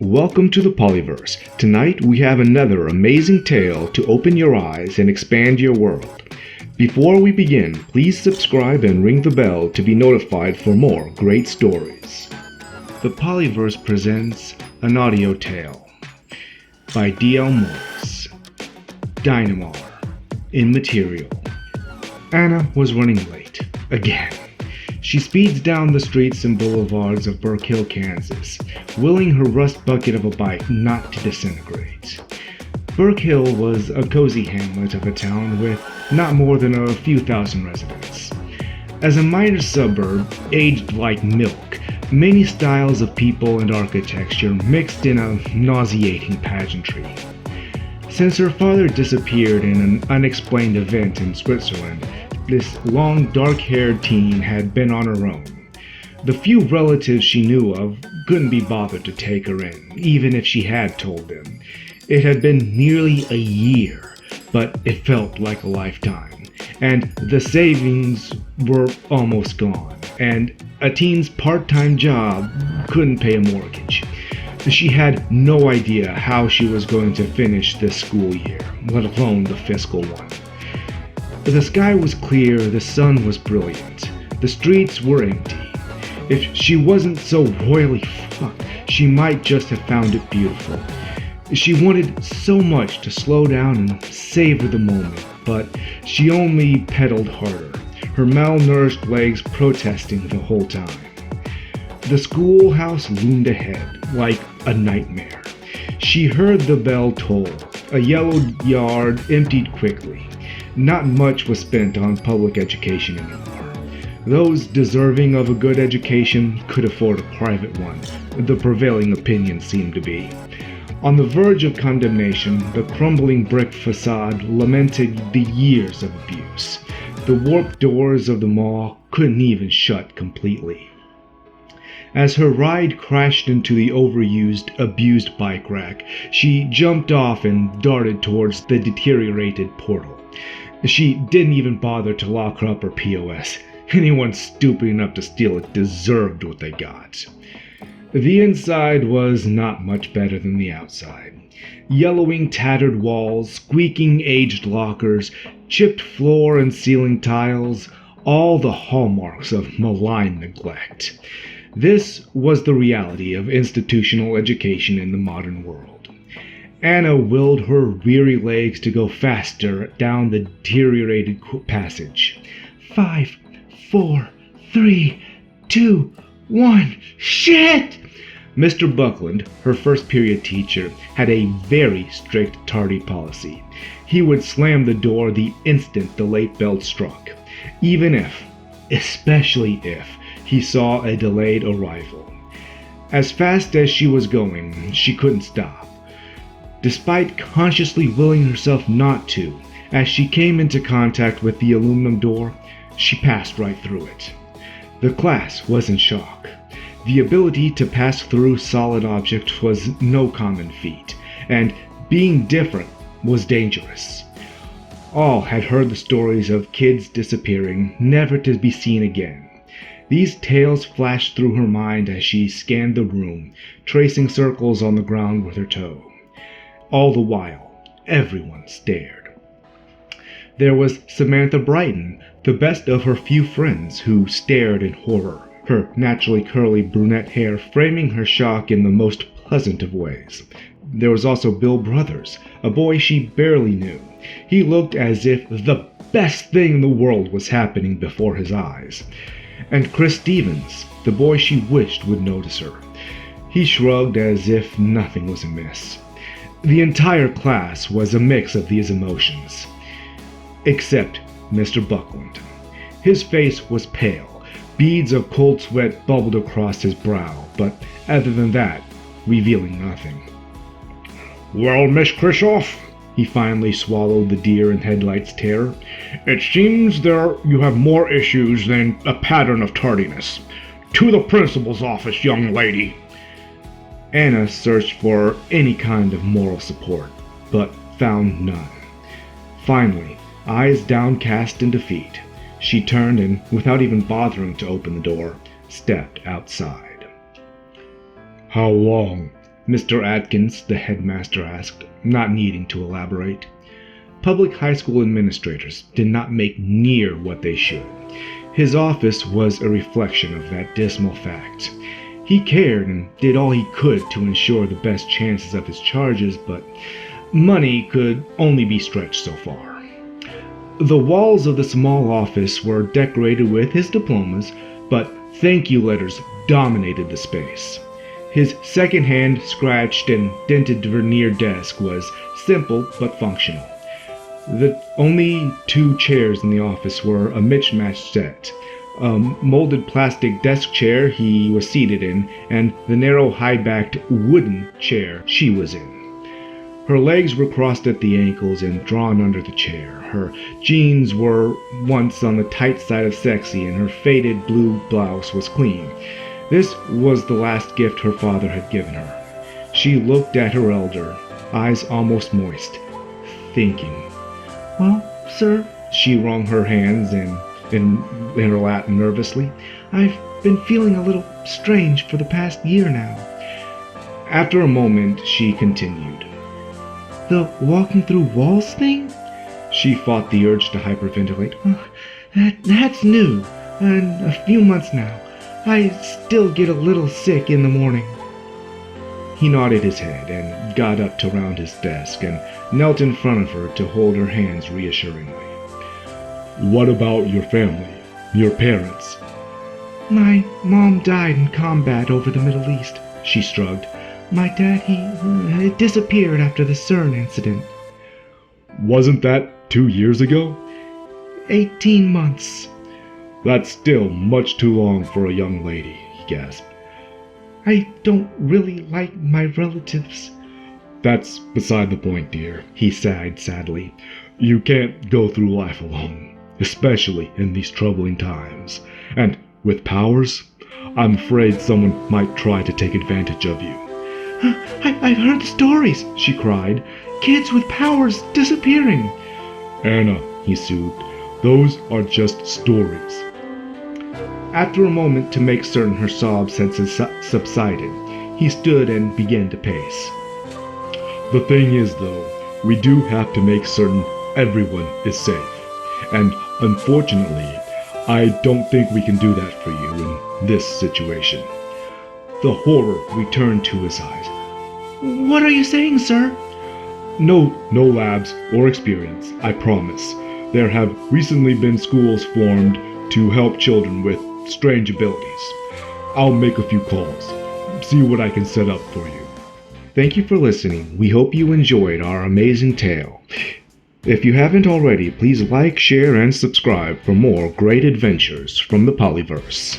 Welcome to the Polyverse. Tonight we have another amazing tale to open your eyes and expand your world. Before we begin, please subscribe and ring the bell to be notified for more great stories. The Polyverse presents an audio tale by D.L. Morris. Dynamar. Immaterial. Anna was running late. Again. She speeds down the streets and boulevards of Burke Hill, Kansas, willing her rust bucket of a bike not to disintegrate. Burke Hill was a cozy hamlet of a town with not more than a few thousand residents. As a minor suburb, aged like milk, many styles of people and architecture mixed in a nauseating pageantry. Since her father disappeared in an unexplained event in Switzerland, this long, dark-haired teen had been on her own. The few relatives she knew of couldn't be bothered to take her in, even if she had told them. It had been nearly a year, but it felt like a lifetime, and the savings were almost gone, and a teen's part-time job couldn't pay a mortgage. She had no idea how she was going to finish this school year, let alone the fiscal one. The sky was clear, the sun was brilliant, the streets were empty. If she wasn't so royally fucked, she might just have found it beautiful. She wanted so much to slow down and savor the moment, but she only pedaled harder, her malnourished legs protesting the whole time. The schoolhouse loomed ahead, like a nightmare. She heard the bell toll. A yellowed yard emptied quickly. Not much was spent on public education anymore. Those deserving of a good education could afford a private one, the prevailing opinion seemed to be. On the verge of condemnation, the crumbling brick facade lamented the years of abuse. The warped doors of the mall couldn't even shut completely. As her ride crashed into the overused, abused bike rack, she jumped off and darted towards the deteriorated portal. She didn't even bother to lock up her POS. Anyone stupid enough to steal it deserved what they got. The inside was not much better than the outside. Yellowing tattered walls, squeaking aged lockers, chipped floor and ceiling tiles, all the hallmarks of malign neglect. This was the reality of institutional education in the modern world. Anna willed her weary legs to go faster down the deteriorated passage. 5, 4, 3, 2, 1, shit! Mr. Buckland, her first period teacher, had a very strict tardy policy. He would slam the door the instant the late bell struck, even if, especially if, he saw a delayed arrival. As fast as she was going, she couldn't stop. Despite consciously willing herself not to, as she came into contact with the aluminum door, she passed right through it. The class was in shock. The ability to pass through solid objects was no common feat, and being different was dangerous. All had heard the stories of kids disappearing, never to be seen again. These tales flashed through her mind as she scanned the room, tracing circles on the ground with her toe. All the while, everyone stared. There was Samantha Brighton, the best of her few friends, who stared in horror, her naturally curly brunette hair framing her shock in the most pleasant of ways. There was also Bill Brothers, a boy she barely knew. He looked as if the best thing in the world was happening before his eyes. And Chris Stevens, the boy she wished would notice her. He shrugged as if nothing was amiss. The entire class was a mix of these emotions. Except Mr. Buckland. His face was pale. Beads of cold sweat bubbled across his brow, but other than that, revealing nothing. "Well, Miss Krishoff," he finally swallowed the deer in headlights terror. "It seems there you have more issues than a pattern of tardiness. To the principal's office, young lady." Anna searched for any kind of moral support, but found none. Finally, eyes downcast in defeat, she turned and, without even bothering to open the door, stepped outside. "How long?" Mr. Atkins, the headmaster asked, not needing to elaborate. Public high school administrators did not make near what they should. His office was a reflection of that dismal fact. He cared and did all he could to ensure the best chances of his charges, but money could only be stretched so far. The walls of the small office were decorated with his diplomas, but thank you letters dominated the space. His second-hand, scratched and dented veneer desk was simple but functional. The only two chairs in the office were a mismatched set. A molded plastic desk chair he was seated in, and the narrow, high-backed wooden chair she was in. Her legs were crossed at the ankles and drawn under the chair. Her jeans were once on the tight side of sexy, and her faded blue blouse was clean. This was the last gift her father had given her. She looked at her elder, eyes almost moist, thinking. "Well, sir," she wrung her hands in her lap nervously. "I've been feeling a little strange for the past year now." After a moment, she continued. "The walking through walls thing?" She fought the urge to hyperventilate. That's new, and a few months now. I still get a little sick in the morning." He nodded his head and got up to round his desk and knelt in front of her to hold her hands reassuringly. What about your family, your parents? "My mom died in combat over the Middle East," she shrugged. "My dad, he disappeared after the CERN incident." Wasn't that 2 years ago? 18 months. That's still much too long for a young lady, he gasped. "I don't really like my relatives." That's beside the point, dear, he sighed sadly. You can't go through life alone, especially in these troubling times. And with powers, I'm afraid someone might try to take advantage of you. I've heard stories, she cried. Kids with powers disappearing. Anna, he soothed, those are just stories. After a moment to make certain her sobs had subsided, he stood and began to pace. The thing is, though, we do have to make certain everyone is safe. And unfortunately, I don't think we can do that for you in this situation. The horror returned to his eyes. "What are you saying, sir?" No labs or experience, I promise. There have recently been schools formed to help children with strange abilities. I'll make a few calls, see what I can set up for you. Thank you for listening. We hope you enjoyed our amazing tale. If you haven't already, please like, share, and subscribe for more great adventures from the Polyverse.